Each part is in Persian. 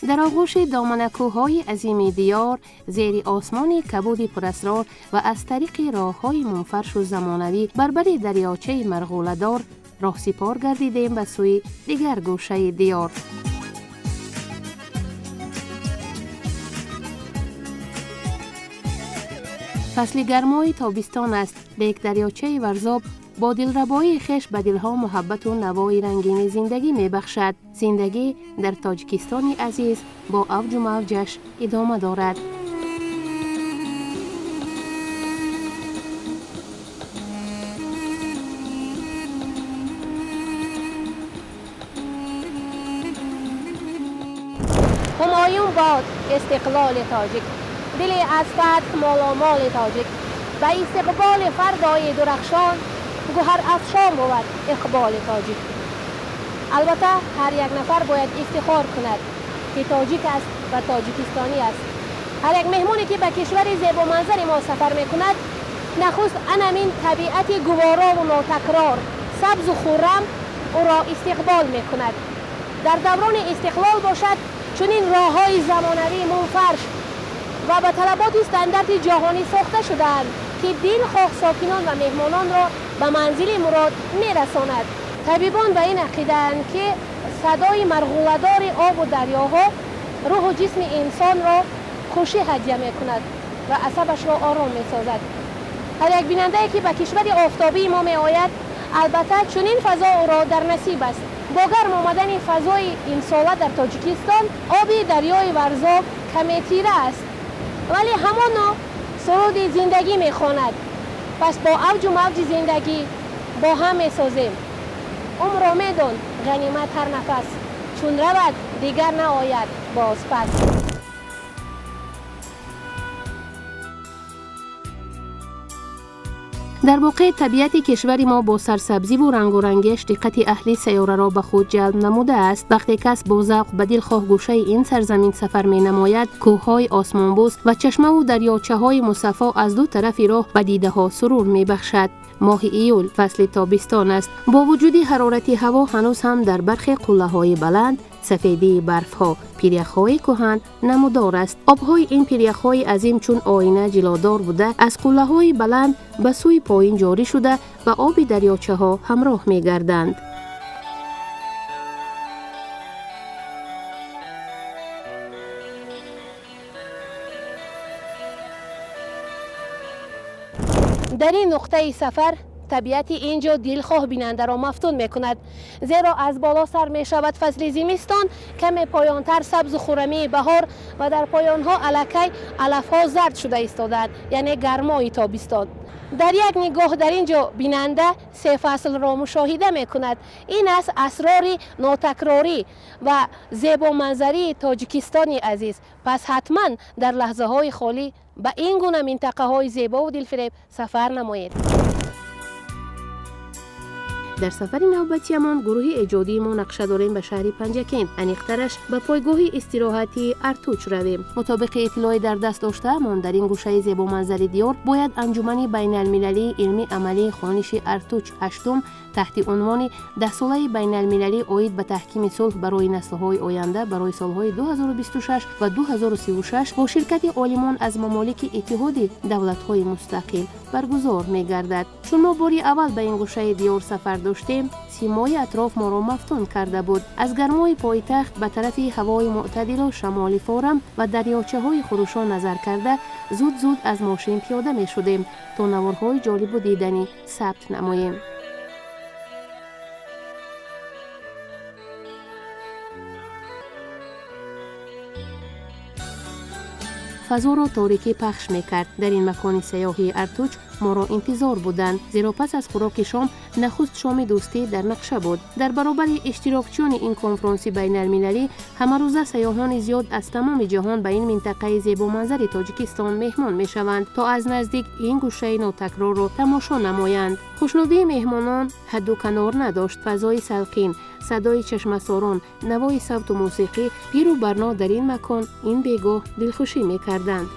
در آغوش دامنکوهای عظیم دیار، زیر آسمان کبود پراسرار و از طریق راههای منفرش و زمانوی بربر دریاچه مرغوله‌دار راهسپار گردیدیم به سوی دیگر گوشه دیار. فصل گرمای تابستان است. لیک دریاچه ورزاب با دلربایی خش به دلها محبت و نوای رنگین زندگی می بخشد. زندگی در تاجیکستان عزیز با اوج و موجش ادامه دارد. همایون باد استقلال تاجیک، دل از فتح مالامال تاجیک، به استقبال فردای درخشان گوهر افشان بود اقبال تاجیک. البته هر یک نفر باید افتخار کند که تاجیک است و تاجیکستانی است. هر یک مهمانی که به کشور زیبا منظر ما سفر می کند، نخست انمین طبیعت گوارا و ناتکرار سبز و خورم او را استقبال می کند. در دوران استقلال باشد چنین راههای زمانوی منفرش و به طلبات استاندارد جهانی ساخته شده‌اند که دلخواه ساکنان و مهمانان را به منزل مراد می‌رساند. طبیبان به این عقیده‌اند که صدای مرغوله‌دار آب و دریاها روح و جسم انسان را خوشی هدیه می‌کند و عصبش را آرام می‌سازد. هر یک بیننده که به کشور آفتابی ما می‌آید، البته چنین فضا او را در نصیب است. با گرم آمدن فضای این ساله در تاجیکستان، آب دریای ورزاب کمی تیره است، ولی همان سرود زندگی میخواند. پس با اوج و موج زندگی با هم میسازیم. عمر را میدان غنیمت هر نفس، چون رود دیگر نآید باز پس. در واقع طبیعت کشور ما با سرسبزی و رنگ و رنگش دقت اهل سیاره را به خود جلب نموده است. وقتی کس با ذوق به دلخواه گوشه این سرزمین سفر می نماید، کوههای آسمانبوس و چشمه و دریاچه های مصفا از دو طرف راه به دیده ها سرور می بخشد. ماه ایول فصل تابستان است. با وجود حرارت هوا هنوز هم در برخی قله های بلند سفیدی برف ها، پیریخ های کهن نمودار است. آبهای این پیریخ های عظیم چون آینه جلادار بوده از قله های بلند به سوی پایین جاری شده و آب دریاچه ها همراه می گردند. در این نقطه سفر طبیعت اینجا دلخواه بیننده را مفتون می کند، زیرا از بالا سر می شود فصل زمستان، کمی پایانتر سبز و خرمی بهار و در پایانها الکی علفها زرد شده ایستادند، یعنی گرمای تابستان. در یک نگاه در اینجا بیننده سه فصل را مشاهده می کند. این است اسرار ناتکراری و زیبا منظری تاجیکستان عزیز. پس حتما در لحظه های خالی به این گونه منطقه های زیبا و دلفریب سفر نمایید. در سفر نوبتیمان گروه ایجادی ما نقشه داریم به شهر پنجکین، انیقترش به پایگاه استراحتی ارتوچ رویم. مطابق اطلاعی در دست داشته‌مان در این گوشه زیبا منظر دیار باید انجمن بین المللی علمی عملی خوانش ارتوچ هشتم تحت عنوان 10 ساله بین المللی عاید به تحکیم صلح برای نسل‌های آینده برای سال‌های 2026 و 2036 با شرکت عالمان از ممالک اتحاد دولت‌های مستقل برگزار می‌گردد. چون ما باری اول به این گوشه دیار سفر داشتیم، سیمای اطراف ما را مفتون کرده بود. از گرمای پایتخت به طرف هوای معتدل و شمال فارم و دریاچه‌های خروشان نظر کرده زود از ماشین پیاده می شدیم تا نوارهای جالب و دیدنی ثبت نماییم. فضا را تاریکی پخش میکرد. در این مکان سیاحی ارتوچ ما را انتظار بودند، زیرا پس از خوراک شام نخست شام دوستی در نقشه بود. در برابر اشتراکچیان این کنفرانس بین المللی همه روزه سیاحان زیاد از تمام جهان به این منطقه زیبا منظر تاجیکستان مهمان میشوند تا از نزدیک این گوشه ناتکرار را تماشا نمایند. خوشنودی مهمانان حد و کنار نداشت. فضای سلقین، صدای چشمه‌ساران، نوای صوت و موسیقی پیر و برنا در این مکان این بیگاه دلخوشی میکردند.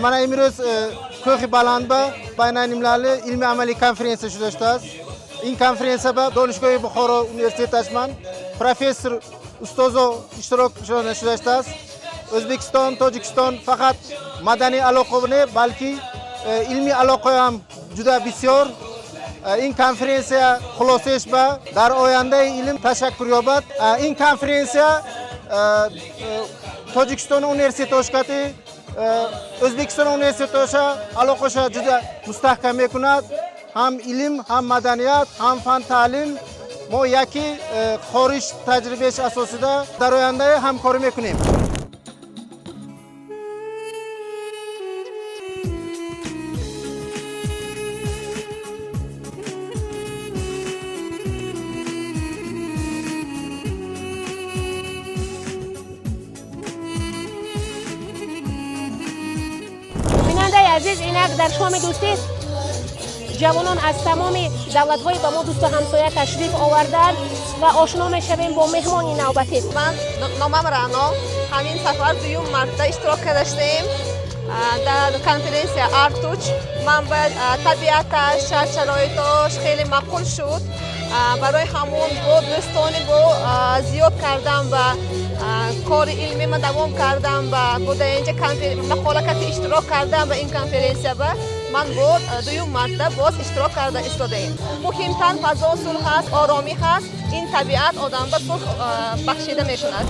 من امروز کوه بلند بین المللی علمی عملی کنفرانسش داشته است. این کنفرانس با دانشگاه بخارا universitetش من پروفسور استادو اشتراک شده است. O'zbekiston, Tojikiston faqat madaniy aloqa ne, balki ilmiy aloqa ham juda bisyor. این konferensiya xulosash va dar oyandagi ilm tashakkur yobad. این konferensiya Tojikiston universiteti oshkati O'zbekiston universiteti aloqasha juda mustahkam mekunad. Ham ilm, ham madaniyat, ham fan ta'lim ما یکی خارج تجربهش اساسیده در آینده همکاری میکنیم. بیننده عزیز، اینک در شام دوستی جوانان از تمام دولت‌های با ما دوست و همسایه تشریف آوردند و آشنا می‌شویم با مهمان نوبتی. من نامم رانا، همین سفر دوم مرتبه اشتراک داشتیم در کنفرانس آرتوچ. من به طبیعتش، شرایطش خیلی معقول شد. برای همون با دوستانی با زیاد کردم و کار علمی من دوام کردم و بوده اینجا مخالکت اشتراک کردم و این کنفرانس من با دوم مرتبه باز اشتراک کرده استادیم. مهمترین فضا صلح است، آرامی هست. این طبیعت آدم به صلح بخشیده میشود.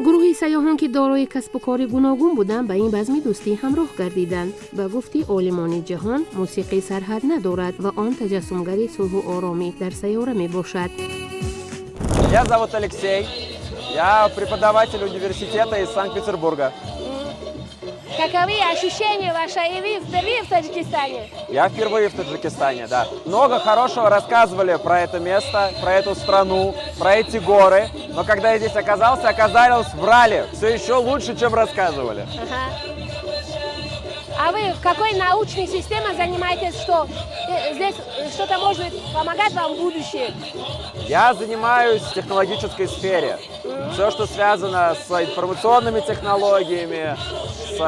گروهی سیاحان که دارای کسب و کار گوناگون بودند به این بزم دوستی همراه گردیدند. به گفته عالمان جهان، موسیقی سرحد ندارد و آن تجسمگری صلح و آرامی در سیاره می باشد. Я зовут Алексей. Я преподаватель университета из Санкт-Петербурга. Каковы ощущения ваши впервые в Таджикистане? Я впервые в Таджикистане, да. Много хорошего рассказывали про это место, про эту страну, про эти горы. Но когда я здесь оказались, врали. Все еще лучше, чем рассказывали. Ага. А вы в какой научной системе занимаетесь, что здесь что-то может помогать вам в будущем? Я занимаюсь в технологической сфере. Все, что связано с информационными технологиями, с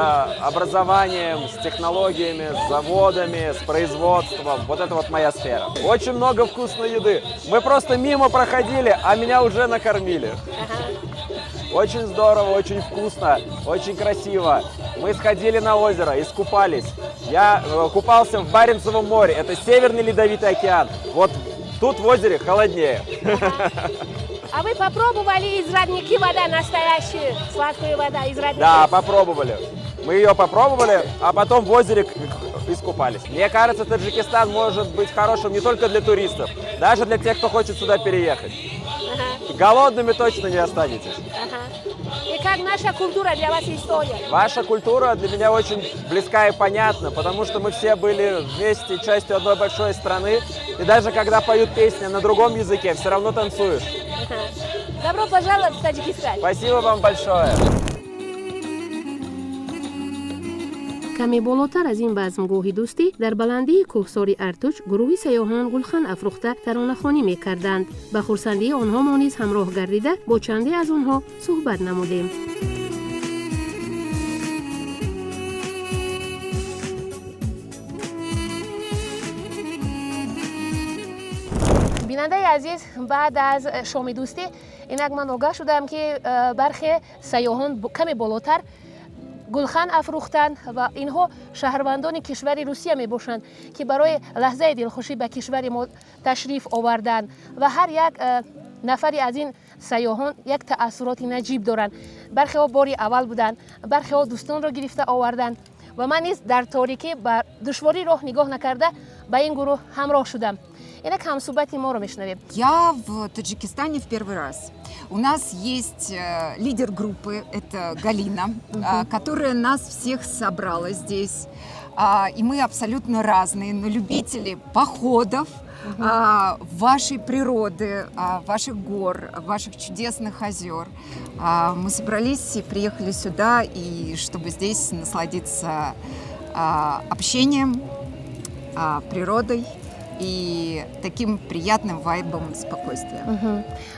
образованием, с технологиями, с заводами, с производством. Вот это вот моя сфера. Очень много вкусной еды. Мы просто мимо проходили, а меня уже накормили. Очень здорово, очень вкусно, очень красиво. Мы сходили на озеро, искупались. Я купался в Баренцевом море. Это Северный Ледовитый океан. Вот тут в озере холоднее. А вы попробовали из родники вода настоящая, сладкая вода из родника? Да, попробовали. Мы ее попробовали, а потом в озере искупались. Мне кажется, Таджикистан может быть хорошим не только для туристов, даже для тех, кто хочет сюда переехать. Ага. Голодными точно не останетесь. Ага. И как наша культура для вас история? Ваша культура для меня очень близка и понятна, потому что мы все были вместе частью одной большой страны. И даже когда поют песни на другом языке, все равно танцуешь. Ага. Добро пожаловать в Таджикистан. Спасибо вам большое. کمی بالاتر از این بزمگاهی دوستی در بلندی کوهساری ارتوچ گروهی سیاحان گلخن افروخته ترانه‌خوانی می‌کردند. به خرسندی آنها ما نیز همراه گردیده با چندی از آنها صحبت نمودیم. بیننده عزیز، بعد از شام دوستی اینک من آگاه شدم که برخی سیاحان کمی بالاتر گلخن افروختند و اینها شهروندان کشور روسیه می باشند که برای لحظه دلخوشی به کشور ما تشریف آوردند و هر یک نفری از این سیاحان یک تأثیرات نجیب دارند. برخی ها باری اول بودند، برخی ها دوستان را گرفته آوردند و من نیز در تاریکی بر دشواری راه نگاه نکرده به این گروه همراه شدم. اینک هم صحبت ما رو میشنویم. Я в Таджикистане в первый раз. У нас есть лидер группы, это Галина, которая нас всех собрала здесь. И мы абсолютно разные, но любители походов, вашей природы, ваших гор, ваших чудесных озер. Мы собрались и приехали сюда, и чтобы здесь насладиться общением, природой и таким приятным вайбом спокойствия.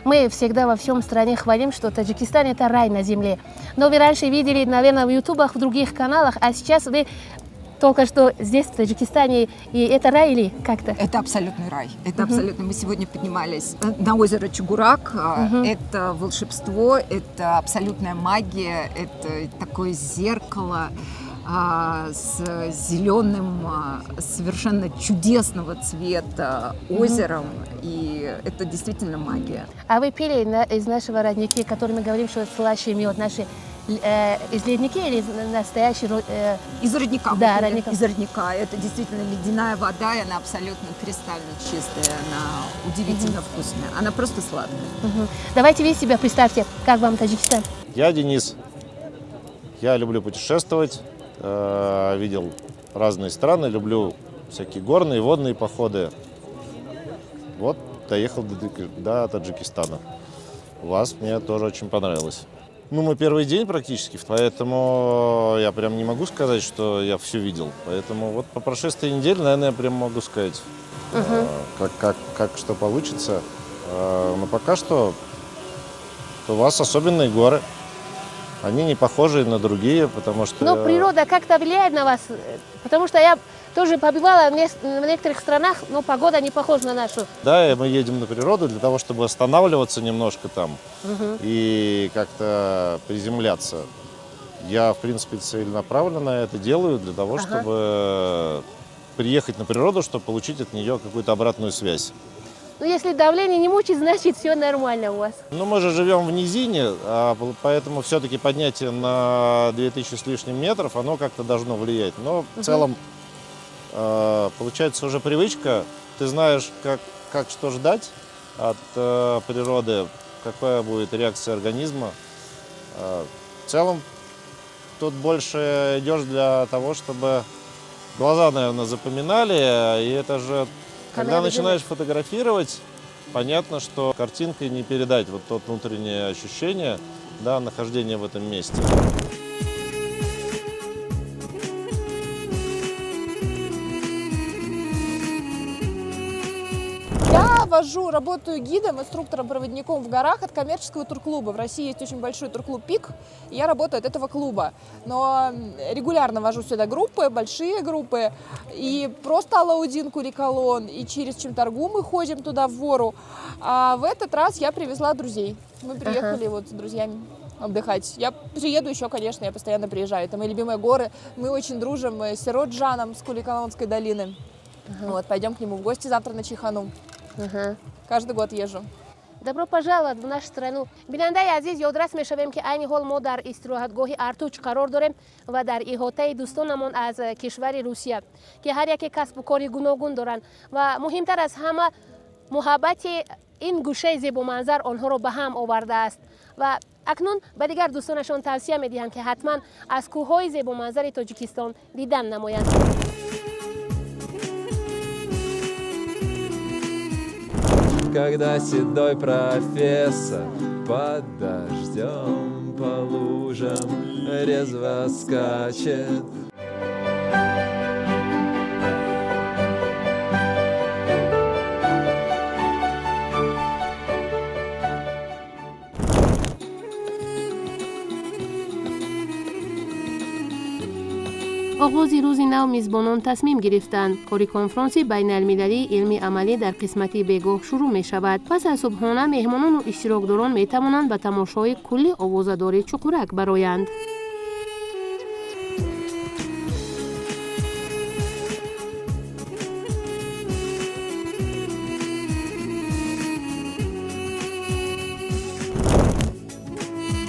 Мы всегда во всем стране хвалим, что Таджикистан – это рай на земле. Но вы раньше видели, наверное, в ютубах, в других каналах, а сейчас вы только что здесь, в Таджикистане, и это рай или как-то? Это абсолютный рай. Это абсолютно. Мы сегодня поднимались на озеро Чугурак. Это волшебство, это абсолютная магия, это такое зеркало с зеленым, совершенно чудесного цвета озером. И это действительно магия. А вы пили из нашего родника, который мы говорим, что слаще мед, наши из ледники или настоящий? Из родника. Да, родника. Из родника. Это действительно ледяная вода, и она абсолютно кристально чистая, она удивительно вкусная. Она просто сладкая. Давайте вы себя представьте, как вам Таджикистан? Я Денис. Я люблю путешествовать, видел разные страны, люблю всякие горные, водные походы. Вот, доехал до Таджикистана. У вас мне тоже очень понравилось. Ну, мой первый день практически, поэтому я прям не могу сказать, что я все видел. Поэтому вот по прошествии недели, наверное, я прям могу сказать, как что получится. Но пока что у вас особенные горы. Они не похожи на другие, потому что... Но природа как-то влияет на вас, потому что я тоже побывала в некоторых странах, но погода не похожа на нашу. Да, и мы едем на природу для того, чтобы останавливаться немножко там и как-то приземляться. Я, в принципе, целенаправленно это делаю для того, чтобы приехать на природу, чтобы получить от нее какую-то обратную связь. Ну, если давление не мучит, значит, все нормально у вас. Ну, мы же живем в низине, поэтому все-таки поднятие на 2000 с лишним метров, оно как-то должно влиять. Но в целом, получается уже привычка. Ты знаешь, как что ждать от природы, какая будет реакция организма. В целом, тут больше идешь для того, чтобы глаза, наверное, запоминали. И это же... Когда начинаешь фотографировать, понятно, что картинкой не передать вот то внутреннее ощущение, да, нахождения в этом месте. Я работаю гидом, инструктором-проводником в горах от коммерческого турклуба. В России есть очень большой турклуб «Пик», и я работаю от этого клуба. Но регулярно вожу сюда группы, большие группы, и просто Алаудин, Курикалон, и через Чимтаргу мы ходим туда в Вору. А в этот раз я привезла друзей. Мы приехали вот с друзьями отдыхать. Я приеду еще, конечно, я постоянно приезжаю. Это мои любимые горы. Мы очень дружим с Сироджаном, с Куликалонской долины. Вот, пойдем к нему в гости завтра на Чихану. Каждый год езжу. Добро пожаловать в нашу страну. Бинандаи азиз, ёдрас мешавем ки айни ҳол мо дар истироҳатгоҳи Артуч қарор дорем ва дар иҳотаи дӯстонамон аз кишвари Русия ки ҳар яке касбу кори гуногун доранд ва муҳимтар аз ҳама муҳаббати ин гӯшаи зебоманзар онҳоро ба ҳам овардааст. ва акнун ба дигар дӯстонашон тавсия медиҳанд ки ҳатман аз кӯҳҳои зебоманзари Тоҷикистон дидан намоянд. Когда седой профессор под дождем по лужам резво скачет. оғози рӯзи нав мизбонон тасмим гирифтанд кори конфронси байналмилалии илми амалӣ дар қисмати бегоҳ шурӯъ мешавад. пас аз субҳона меҳмонону иштирокдорон метавонанд ба тамошои кулли овозадори чуқурак бароянд.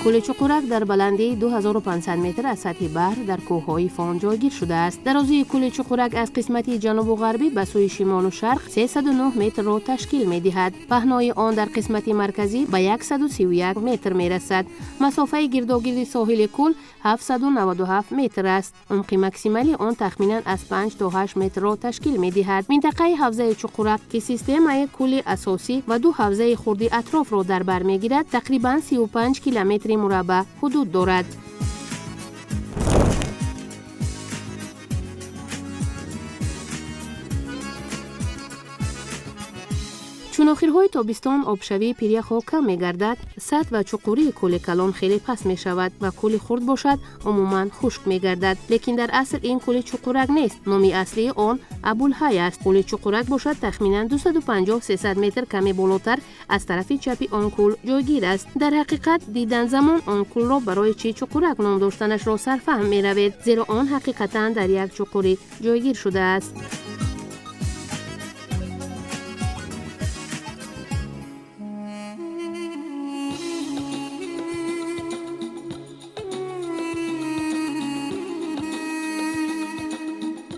کل چقورک در بلندی 2500 متر از سطح بحر در کوههای فان جایگیر شده است. درازی کل چقورک از قسمت جنوب و غربی به سوی شمال و شرق 309 متر را تشکیل می دهد. پهنای آن در قسمت مرکزی به 131 متر می رسد. مسافه گرداگرد ساحل کل 797 متر است. عمق ماکسیمالی آن تخمینا از 5 تا 8 متر را تشکیل می دهد. منطقه حوزه چقورک که سیستم کل اساسی و دو حوزه خردی اطراف را در بر می گیرد تقریبا 35 کیلومتر مربع حدود دارد. چون آخرهای تابستان آبشوی پیریخ‌ها کم می‌گردد، سطح و چقوری کوه کلان خیلی پست می‌شود و کوه خرد باشد عموماً خشک می‌گردد. لیکن در اصل این کوه چقورک نیست. نام اصلی آن ابوالحی است. کوه چقورک باشد تخمیناً 250-300 متر کمی بالاتر از طرف چپی آن کوه جایگیر است. در حقیقت دیدن زمان آن کوه را برای چی چقورک نام داشتنش را سرفهم می‌روید، زیرا آن حقیقتاً در یک چقوری جایگیر شده است.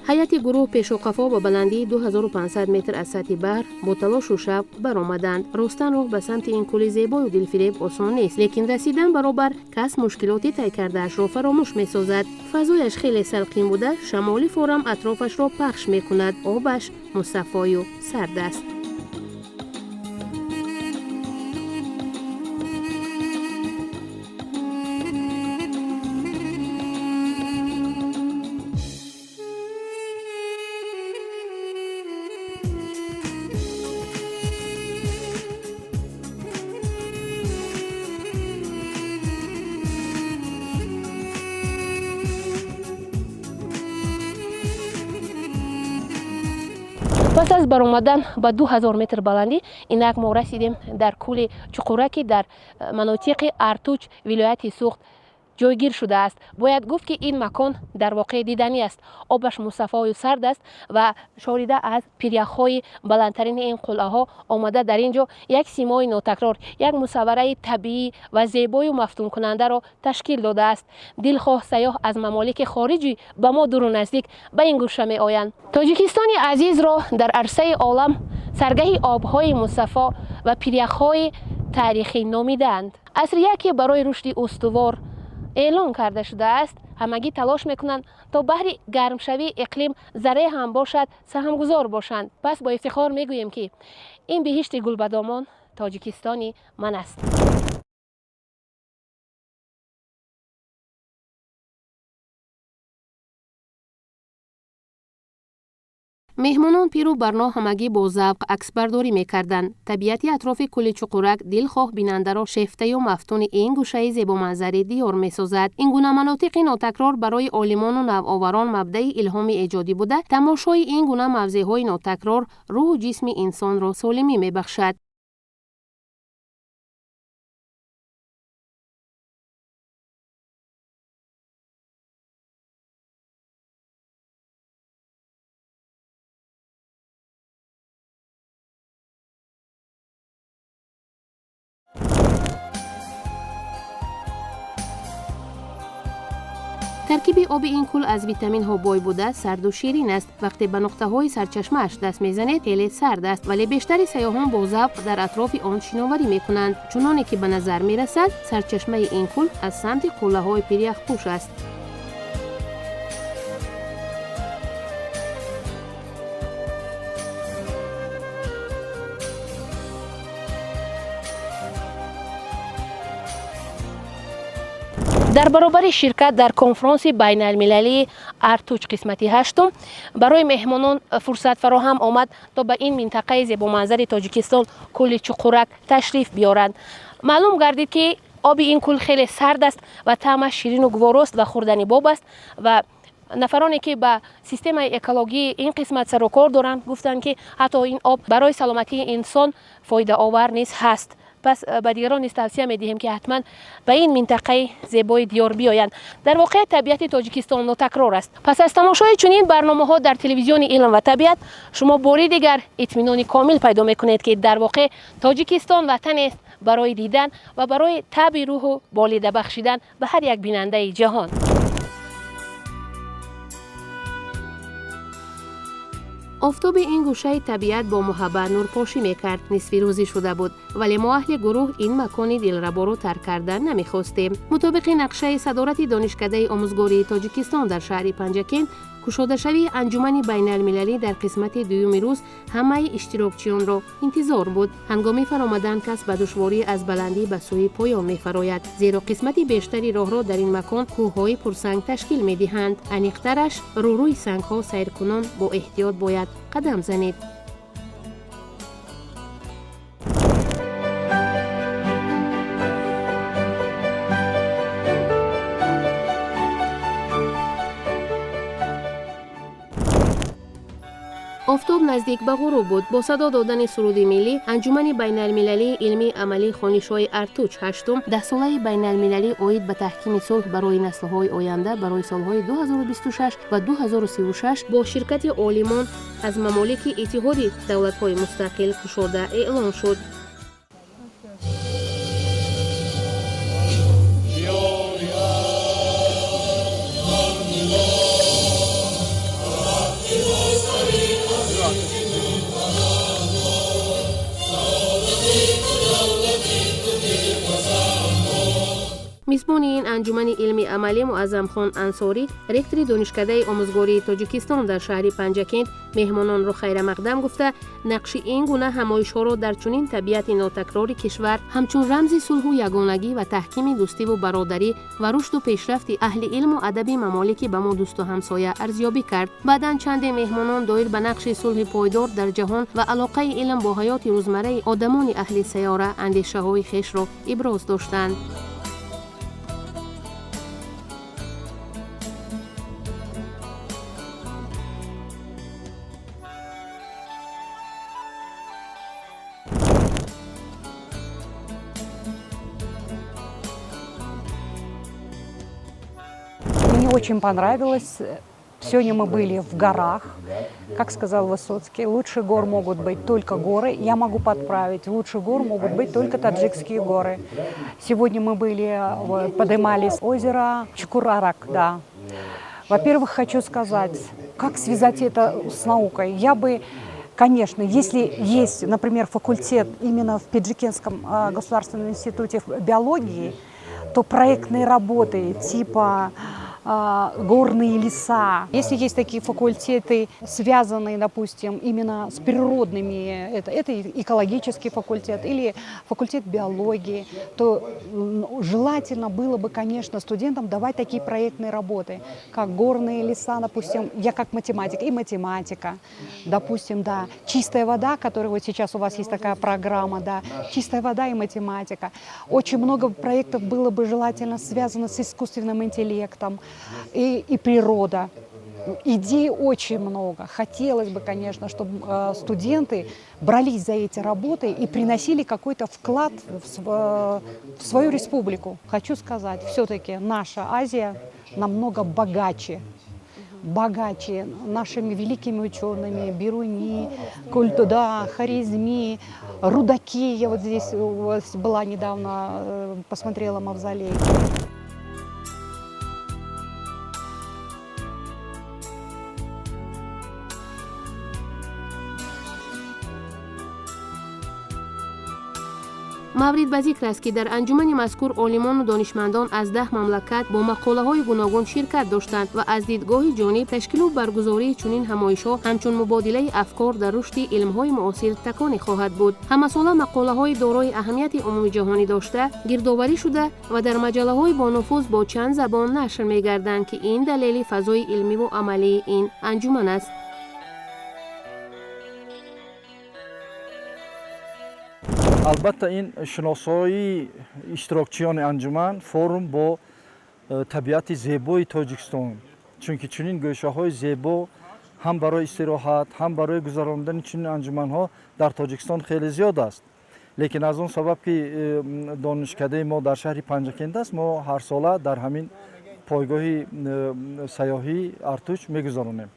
هیئت گروه پیشوقفا با بلندی 2500 متر از سطح بحر با تلاش و شب برآمدند. رستن راه به سمت این کوه زیبای و دلفریب آسان نیست، لیکن رسیدن برابر کس مشکلاتی طی کرده‌اش را فراموش می‌سازد. فضایش خیلی سلقین بوده، شمالی فورم اطرافش را پخش می‌کند. آبش مصفای و سرد است. پس از برآمدن به 2000 متر بلندی اینک ما رسیدیم در کوه چقورکی در مناطق ارتوچ ولایت سوخت جایگیر شده است. باید گفت که این مکان در واقع دیدنی است. آبش مصفا و سرد است و شاریده از پیریخ‌های بلندترین این قلعه‌ها آمده در اینجا یک سیمای ناتکرار، یک مصوره طبیعی و زیبای و مفتون کننده را تشکیل داده است. دلخواه سیاح از ممالک خارجی به ما دور و نزدیک به این گوشه می آیند. تاجیکستان عزیز را در عرصه عالم سرگه آب‌های مصفا و پیریخ‌های تاریخی نامیدند. عصر یکی برای رشد استوار اعلان کرده شده است. همگی تلاش میکنند تا بهر گرمشوی اقلیم ذره هم باشد سهمگزار باشند. پس با افتخار میگوییم که این بهشت گلبدامان تاجیکستانی من است. مهمانان پیرو برنا همگی با ذوق عکسبرداری می‌کردند. طبیعت اطراف کوه چقورک دلخواه بیننده را شیفته و مفتون این گوشه زیبا منظره دیار می‌سازد. این گونه مناطق ناتکرار برای عالمان و نوآوران مبدأ الهام ایجادی بوده. تماشای این گونه موضع‌های ناتکرار روح و جسم انسان را سالمی می‌بخشد. ترکیب آب این کوه از ویتامین ها بای بوده، سرد و شیرین است. وقتی به نقطه های سرچشمه‌اش دست میزنید خیلی سرد است، ولی بیشتر سیاحان با ذوق در اطراف آن شناوری میکنند. چنانه که به نظر میرسد سرچشمه این کوه از سمت قله های پیریخ پوش است. در برابر شرکت در کنفرانس بین المللی ارتوچ قسمت 8 برای مهمانان فرصت فراهم آمد تا به این منطقه زیبا منظر تاجیکستان کوه چقورک تشریف بیارند. معلوم گردید که آب این کوه خیلی سرد است و طعمش شیرین و گوارا و خوردنی باب است و نفرانی که به سیستم اکولوژی این قسمت سر و کار دارند گفتند که حتی این آب برای سلامتی انسان فایده آور نیز هست. پس به دیگران نیز توصیه می‌دهیم که حتما به این منطقه زیبای دیار بیایند. در واقع طبیعت تاجیکستان ناتکرار است. پس از تماشای چنین برنامه‌ها در تلویزیون علم و طبیعت شما باری دیگر اطمینان کامل پیدا می‌کنید که در واقع تاجیکستان وطنی است برای دیدن و برای طب روح و بالیده بخشیدن به هر یک بیننده جهان. آفتاب این گوشه طبیعت با محبت نورپاشی میکرد. نصف روزی شده بود، ولی ما اهل گروه این مکان دلربا رو ترک کردن نمیخواستیم. مطابق نقشه صدارت دانشکده آموزگاری تاجیکستان در شهر پنجکین، گشوده شوی انجمن بین المللی در قسمت دوم روز همه اشتراکچیان را انتظار بود. هنگام فرآمدن کس به دشواری از بلندی به سوی پایان می‌فراید، زیرا قسمت بیشتری راه را در این مکان کوه‌های پرسنگ تشکیل می‌دهند. انیق‌ترش روی سنگ‌ها سیر کنان با احتیاط باید قدم زنید. офтоб наздик ба ғуруб буд. Бо садо додани суруди миллӣ анҷумани байналмилалии илми амалии хонишои Артуч ҳаштум даҳсолаи байналмилалӣ оид ба таҳкими сулҳ барои наслҳои оянда барои солҳои 2026 ва 2036 бо ширкати олимон аз мамолики иттиҳоди давлатҳои мустақил кушода эълон шуд. мизбони ин анҷумани илми амалӣ муаззамхон ансорӣ, ректори донишкадаи омӯзгории тоҷикистон дар шаҳри Панҷакент меҳмононро хайрамақдам гуфта, нақши ин гуна ҳамоишҳоро дар чунин табиати нотакрори кишвар ҳамчун рамзи сулҳу ягонагӣ ва таҳкими дӯстиву бародарӣ ва рушду пешрафти аҳли илму адаби мамолики ба мо дӯсту ҳамсоя арзёбӣ кард. баъдан чанде меҳмонон доир ба нақши сулҳи пойдор дар ҷаҳон ва алоқаи илм бо ҳаёти рӯзмарраи одамони аҳли сайёра андешаҳои хешро иброз доштанд. Мне очень понравилось. Сегодня мы были в горах. Как сказал Высоцкий, лучше гор могут быть только горы. Я могу подправить, лучше гор могут быть только таджикские горы. Сегодня мы были, поднимались озеро Чукурарак, да. Во-первых, хочу сказать, как связать это с наукой. Я бы, конечно, если есть, например, факультет именно в Пиджикенском государственном институте биологии, то проектные работы типа горные леса. Если есть такие факультеты, связанные, допустим, именно с природными, это экологический факультет или факультет биологии, то желательно было бы, конечно, студентам давать такие проектные работы, как горные леса, допустим, я как математик, и математика, допустим, да, чистая вода, которая вот сейчас у вас есть такая программа, да, чистая вода и математика. Очень много проектов было бы желательно связано с искусственным интеллектом, и природа. Идей очень много. Хотелось бы, конечно, чтобы студенты брались за эти работы и приносили какой-то вклад в свою республику. Хочу сказать, все-таки наша Азия намного богаче нашими великими учеными, Бируни, Культуда, Хорезми, Рудаки. Я вот здесь была недавно, посмотрела мавзолей. маврид ба зикр аст ки дар анҷумани мазкур олимону донишмандон аз 10 мамлакат бо мақолаҳои гуногун ширкат доштанд ва аз дидгоҳи ҷониб ташкилу баргузории чунин ҳамоишҳо ҳамчун мубодилаи афкор дар рушди илмҳои муосир таконе хоҳад буд. ҳамасола мақолаҳои дорои аҳамияти умумиҷаҳонӣ дошта гирдоварӣ шуда ва дар маҷаллаҳои бонуфуз бо чанд забон нашр мегарданд ки ин далели фазои илмиву амалии ин анҷуман аст. албатта ин шиносоии иштирокчиёни анҷуман форум бо табиати зебои Тоҷикистон, чунки чунин гӯшаҳои зебо ҳам барои истироҳат, ҳам барои гузарондани чунин анҷуманҳо дар Тоҷикистон хеле зиёд аст. лекин аз он сабаб ки донишкадаи мо дар шаҳри Панҷакент аст, мо ҳарсола дар ҳамин пойгоҳи сайёҳии Артуч мегузаронем.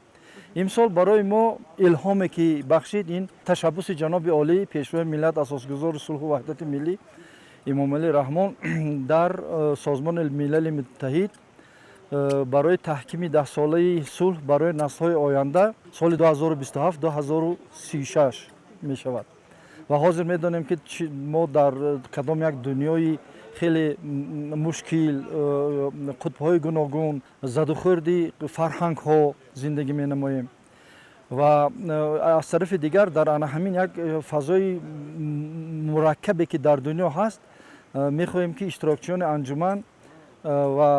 имсол барои мо илҳоме ки бахшид ин ташаббуси ҷаноби олии пешвои миллат асосгузори сулҳу ваҳдати миллӣ Эмомалӣ Раҳмон дар созмони милали муттаҳид барои таҳкими 10-солаи сулҳ барои наслҳои оянда соли 2027-2036 мешавад. ва ҳозир медонем ки мо дар кадом як дунёи хеле мушкил, қутбҳои гуногун, задухӯрди фарҳангҳо зиндагӣ менамоем. ва аз тарафи дигар дар ана ҳамин як фазои мураккабе ки дар дунё ҳаст, мехоҳем ки иштирокчиёни анҷуман ва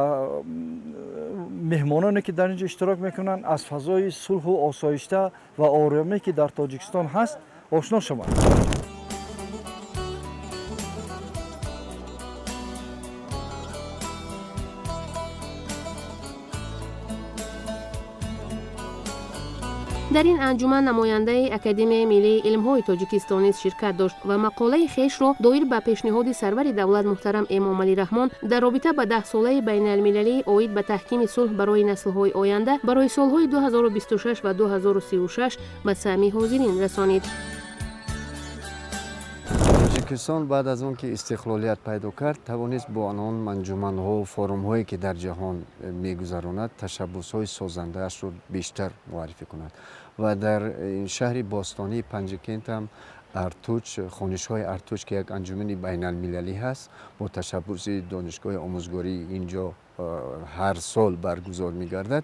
меҳмононе ки дар инҷо иштирок мекунанд аз фазои сулҳу осоишта ва оромие ки дар Тоҷикистон ҳаст ошно шаванд. در این انجمن نماینده اکادمی ملی علم‌های تاجیکستان نیز شرکت داشت و مقاله خویش را دایر به پیشنهاد سرور دولت محترم امام علی رحمان در رابطه به 10 ساله بین المللی اوید به تحکیم صلح برای نسل‌های آینده برای سال‌های 2026 و 2036 به سهمی حاضرین رسانید. تاجیکستان بعد از آن که استقلالیت پیدا کرد توانست با آن منجمن‌ها و فورum‌هایی که در جهان می‌گذراند تشبس‌های سازنده‌اش را بیشتر معرفی کند و در این شهر باستانی پنجکنت هم ارتوچ، خانش‌های ارتوچ که یک انجمن بین المللی هست با تشبس دانشگاه آموزگاری اینجا هر سال برگزار می‌گردد.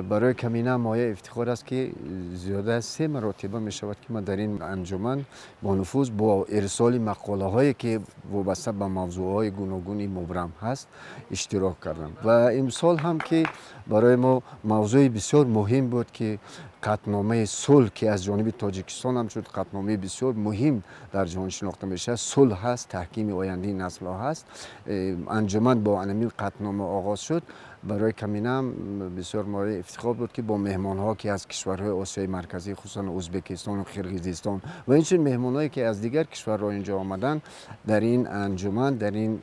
برای کمینه مایه افتخار است که زیاده از 3 مرتبه می شود که من در این انجمن با نفوذ با ارسال مقاله هایی که وابسته به موضوع های گوناگونی مبرم هست اشتراک کردم و امسال هم که برای ما موضوع بسیار مهم بود که قطعنامه صلح که از جانب تاجیکستان هم شد قطعنامه بسیار مهم در جهان شناخته میشه، صلح هست، تحکیم آینده نسل ها هست. انجمن با همین قطعنامه آغاز شد. برای کمینه هم بسیار مورد افتخار بود که با مهمان ها که از کشورهای آسیای مرکزی خصوصا ازبکستان و قرقیزستان و اینچنین مهمان هایی که از دیگر کشورها اینجا آمدن در این انجمن در این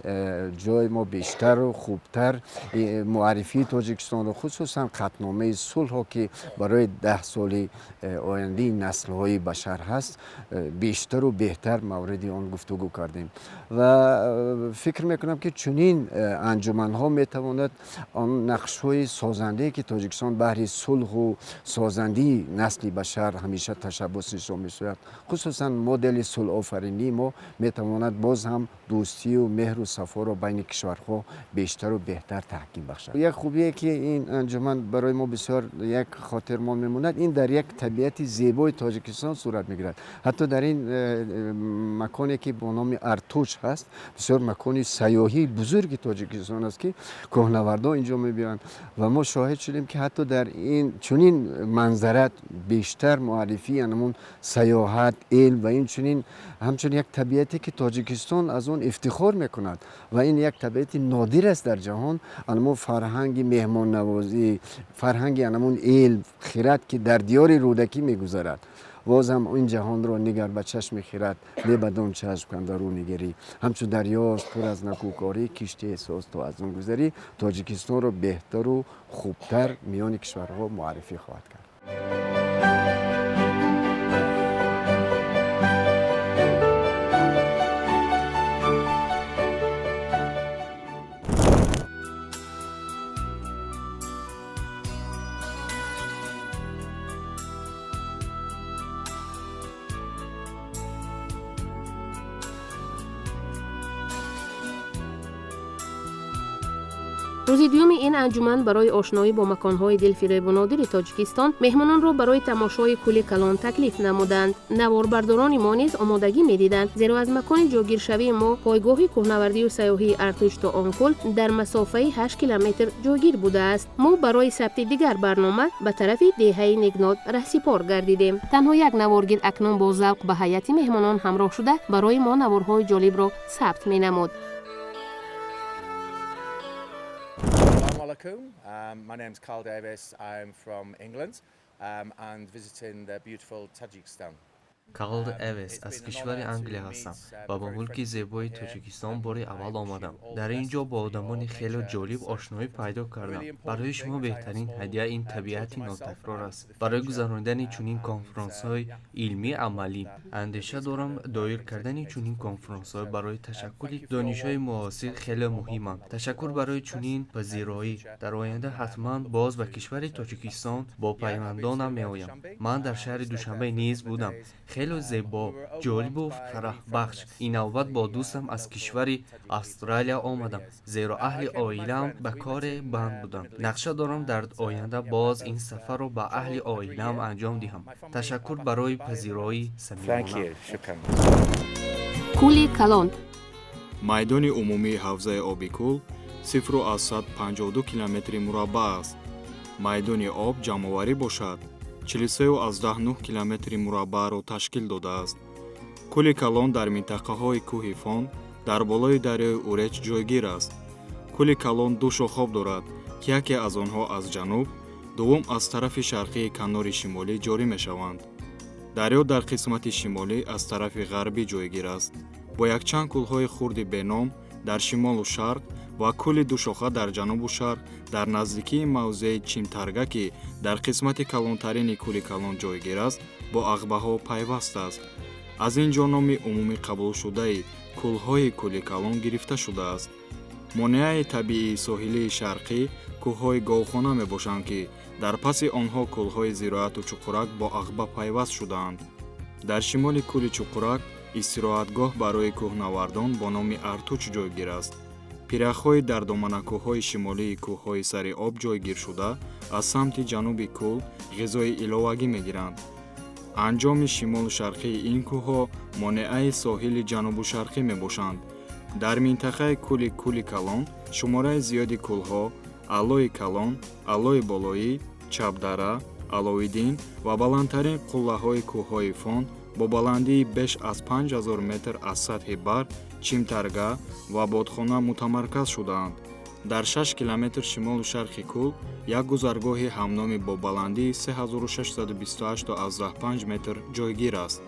جای ما بیشتر و خوبتر معرفی تاجیکستان و خصوصا قطعنامه صلح ها که برای 10 سال آینده نسل های بشر هست بیشتر و بهتر مورد آن گفتگو کردیم و فکر میکنم که چنین انجمن ها میتواند آن نقش‌های سازنده که تاجیکستان بهر صلح و سازندگی نسل بشر همیشه تشبسش را می‌شود، خصوصا مدل صلح آفرینی ما میتواند باز هم دوستی و مهر و صفا را بین کشورها بیشتر و بهتر تحکیم بخشد. یک خوبیه که این انجمن برای ما بسیار یک خاطرمان میموند این در یک طبیعت زیبای تاجیکستان صورت میگیرد. حتی در این مکانی که با نام ارتوچ هست بسیار مکانی سیاحی بزرگ تاجیکستان است که کوهنوردان اینجا میبینن و ما شاهد شدیم که حتی در این چنین منظرت بیشتر معرفی انمون سیاحت علم و این چنین همچنین یک طبیعتی که تاجیکستان از اون افتخار میکند و این یک طبیعت نادر است در جهان. انمون فرهنگ مهمان نوازی، فرهنگ انمون علم خیرات که در دیار رودکی میگذرد باز هم این جهان را نگر به چشم خیرات نه بدون چشم کن در رو نگری همچون دریاست پر از نکوکاری کشتی احساس تو از اون گذری تاجیکستان را بهتر و خوبتر میان کشورها معرفی خواهد کرد. روز دوم این انجمن برای آشنایی با مکان‌های دلفریب و نادر تاجیکستان مهمانان را برای تماشای کولی کلان تکلیف نمودند. نواربرداران ما نیز آمادگی می‌دیدند زیرا از مکان جاگیرشوی ما پایگاه کوهنوردی و سیاحی ارتوچ تا آنکل در مسافه 8 کیلومتر جاگیر بوده است. ما برای ثبت دیگر برنامه به طرف دهه نگناد رهسپار گردیدیم. تنها یک نوارگیر اکنون با ذوق به هیئت مهمانان همراه شده برای ما نوارهای جالب را ثبت می‌نمود. My name is Carl Davis. I'm from England and visiting the beautiful Tajikistan. کارل اویس از کشور انگلیس هستم و با ملک زیبای تاجیکستان بار اول آمدم. در اینجا با آدمان خیلی جالب آشنایی پیدا کردم. برای شما بهترین هدیه این طبیعت ناتکرار است. برای گذراندن چنین کنفرانس‌های علمی عملی اندیشه دارم دایر کردن چنین کنفرانس‌ها برای تشکل دانش‌های معاصر خیلی مهمه. تشکر برای چنین پذیرایی. در آینده حتما باز به کشور تاجیکستان با پیوندانم می‌آیم. من در شهر دوشنبه نیز بودم. خیلی زیبا، جالب و فرح بخش. این نوبت با دوستم از کشور استرالیا آمدم زیرا اهل عائله‌ام به کار بند بودند. نقشه دارم در آینده باز این سفر را به اهل عائله‌ام انجام دهم. تشکر برای پذیرایی صمیمانه. کولی کلان майдони умумии ҳавзаи оби кӯл 0,52 километри мураббаъ аст. майдони об ҷамъоварӣ бошад 43,9 километри мураббаъро ташкил додааст. кӯли калон дар минтақаҳои кӯҳи фон дар болои дарёи уреч ҷойгир аст. кӯли калон ду шохоб дорад ки яке аз онҳо аз ҷануб دوم аз тарафи шарқии канори шимолӣ ҷорӣ мешаванд. дарё дар қисмати шимолӣ аз тарафи ғарбӣ ҷойгир аст, бо якчанд кӯлҳои хурди беном дар шимолу шарқ ва кӯли душоха дар ҷанубу шарқ дар наздикии мавзеи Чимтарга ки дар қисмати калонтарини кӯли калон ҷойгир аст, бо ағбаҳо пайваст аст. аз ин ҷо номи умумӣ қабулшудаи кӯлҳои кӯли калон гирифта шудааст. монеаи табиии соҳилии шарқӣ кӯҳҳои говхона мебошанд ки дар паси онҳо кӯлҳои зироату чуқурак бо ағба пайваст шудаанд. дар шимоли кӯли чуқурак истироҳатгоҳ барои кӯҳнавардон бо номи Артуч ҷойгир аст. пирахҳои дар доманакӯҳҳои шимолии кӯҳҳои сари об ҷойгир шуда аз самти ҷануби кӯл ғизои иловагӣ мегиранд. анҷоми шимолу шарқии ин кӯҳҳо монеаи соҳили ҷанубу шарқӣ мебошанд. дар минтақаи кӯли калон шумораи зиёди кӯлҳо Алои Калон, Алои Болоӣ, Чабдара, Алоиддин ва баландтарин қуллаҳои кӯҳҳои Фон бо баландии беш аз 5000 метр аз сатҳи бар Чимтарга ва Бодхона мутамарказ шудаанд. дар 6 километр шимолу шарқи кӯл як гузаргоҳи ҳамноми бо баландии 3628.5 метр ҷойгир аст.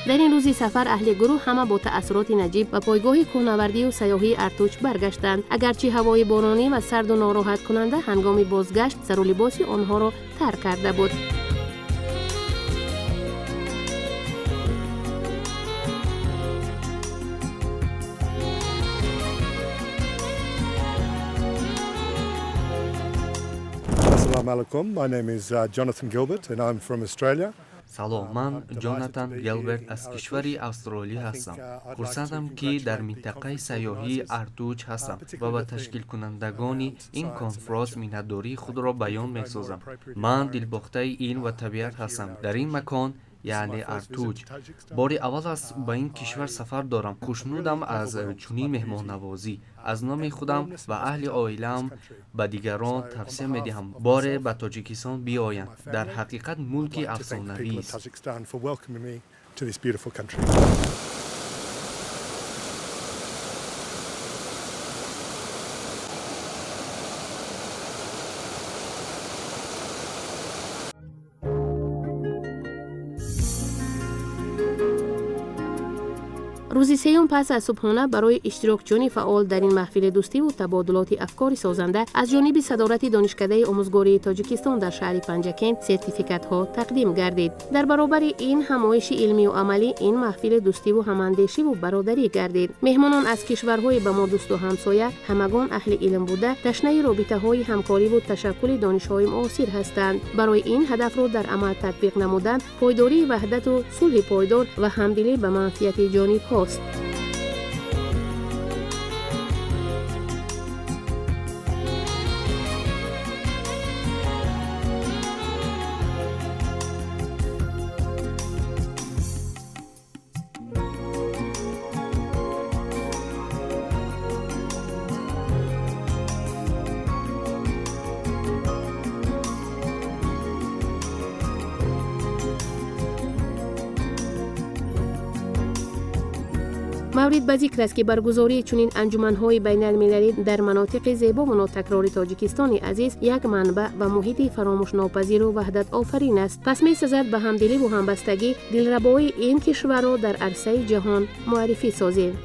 در این روزی سفر اهل گروه همه با تأثیرات نجیب و پایگاه کوهنوردی و سیاحی ارتوچ برگشتند، اگرچه هوای بارانی و سرد و ناراحت کننده هنگام بازگشت سر و لباس آنها را ترک کرده بود. Assalamu alaikum. My name is Jonathan Gilbert and I'm from Australia. салом, ман Ҷонатан Гелберт аз кишвари Австралия ҳастам. хурсандам, ки дар минтақаи сайёҳии Артуч ҳастам ва ба ташкилкунандагони ин конфронс миннатдории худро баён месозам. ман дилбохтаи ин ва табиат ҳастам. дар ин макон, яъне Артуч, бори аввал аст ба ин кишвар сафар дорам. хушнудам аз чунин меҳмоннавозӣ. аз номи худам ва аҳли оилаам ба дигарон тавсия медиҳам боре ба Тоҷикистон биёянд. дар ҳақиқат мулки афсонавист. روزی سیوم پس از صبحانه برای اشتراکچیان فعال در این محفل دوستی و تبادلات افکار سازنده از جانب صدارت دانشکده آموزگاری تاجیکستان در شهر پنجکند سرتیفیکات ها تقدیم گردید. در برابر این همایش علمی و عملی این محفل دوستی و هماندیشی و برادری گردید. مهمانان از کشورهای به ما دوست و همسایه همگان اهل علم بوده تشنه رابطه های همکاری و تشکل دانش‌های معاصر هستند. برای این هدف را در عمل تطبیق نمودن پایداری، وحدت و صلح پایدار و همدلی به منفعت جانب هاست. مورد به ذکر است که برگزاری چنین انجمن‌های بین‌المللی در مناطق زیبا و ناتکرار تاجیکستان عزیز یک منبع و محیط فراموش ناپذیر و وحدت آفرین است. پس می‌سزد به همدلی و همبستگی دلربایی این کشور را در عرصه جهان معرفی سازیم.